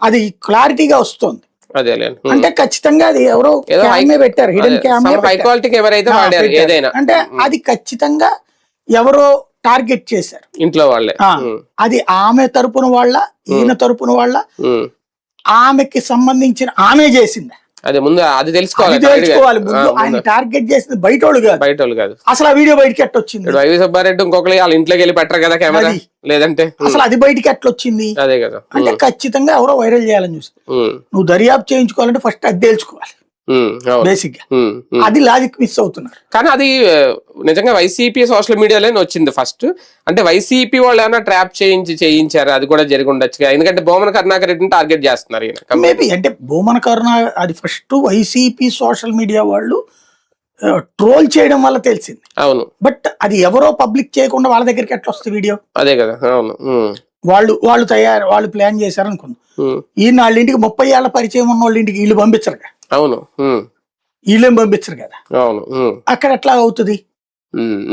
అది క్లారిటీగా వస్తుంది. అదేలే. అంటే ఖచ్చితంగా అది ఎవరో క్యామే పెట్టారు, హిడెన్ క్యామే హై క్వాలిటీకి ఎవరైతే వాడారు ఏదైనా అంటే అది ఖచ్చితంగా ఎవరో టార్గెట్ చేశారు ఇంట్లో వాళ్ళే. అది ఆమె తరపున వాళ్ళ, ఈయన తరపున వాళ్ళ, ఆమెకి సంబంధించిన ఆమె చేసిందా అదే ముందు అది తెలుసుకోవాలి. ముందు ఆయన టార్గెట్ చేసింది బయట వాళ్ళు కాదు. అసలు ఆ వీడియో బయటకి ఎట్టొచ్చింది? వైవి సుబ్బారెడ్డి ఇంకొకరు వాళ్ళ ఇంట్లోకి వెళ్ళి పెట్టరు కదా కెమెరా, లేదంటే అసలు అది బయటికి ఎట్లొచ్చింది? అదే కదా. అంటే ఖచ్చితంగా ఎవరో వైరల్ చేయాలని చూసి నువ్వు దర్యాప్తు చేయించుకోవాలంటే ఫస్ట్ అది తేల్చుకోవాలి బేసిక్ గా. అది లాజిక్ మిస్ అవుతున్నారు. కానీ అది నిజంగా వైసీపీ సోషల్ మీడియాలోనే వచ్చింది ఫస్ట్. అంటే వైసీపీ వాళ్ళు ఏమైనా ట్రాప్ చేయించారు, అది కూడా జరిగి ఉండొచ్చుగా. ఎందుకంటే భూమన కరుణాకర్ రెడ్డిని టార్గెట్ చేస్తున్నారు మేబీ. అంటే భూమన కరుణాకర్ అది ఫస్ట్ వైసీపీ సోషల్ మీడియా వాళ్ళు ట్రోల్ చేయడం వల్ల తెలిసింది. అవును. బట్ అది ఎవరో పబ్లిక్ చేయకుండా వాళ్ళ దగ్గరికి ఎట్లా వస్తుంది వీడియో? అదే కదా. అవును. వాళ్ళు ప్లాన్ చేశారు అనుకుందాం. ఈయన వాళ్ళ ఇంటికి 30 ఏళ్ల పరిచయం ఉన్న వాళ్ళ ఇంటికి వీళ్ళు పంపించరు కదా. అవును. వీళ్ళేం పంపించరు కదా. అవును. అక్కడ ఎట్లా అవుతుంది?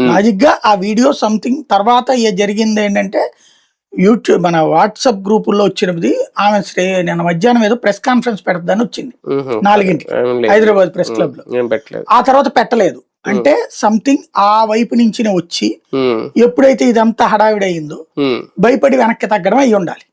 లాజిక్ గా ఆ వీడియో సంథింగ్ తర్వాత జరిగింది ఏంటంటే యూట్యూబ్ మన వాట్సాప్ గ్రూపుల్లో వచ్చినది. ఆమె నిన్న మధ్యాహ్నం ఏదో ప్రెస్ కాన్ఫరెన్స్ పెడతాదని వచ్చింది 4ంటికి హైదరాబాద్ ప్రెస్ క్లబ్ లో. ఆ తర్వాత పెట్టలేదు. అంటే సంథింగ్ ఆ వైపు నుంచి వచ్చి ఎప్పుడైతే ఇదంతా హడావిడి అయిందో భయపడి వెనక్కి తగ్గడం అయి ఉండాలి.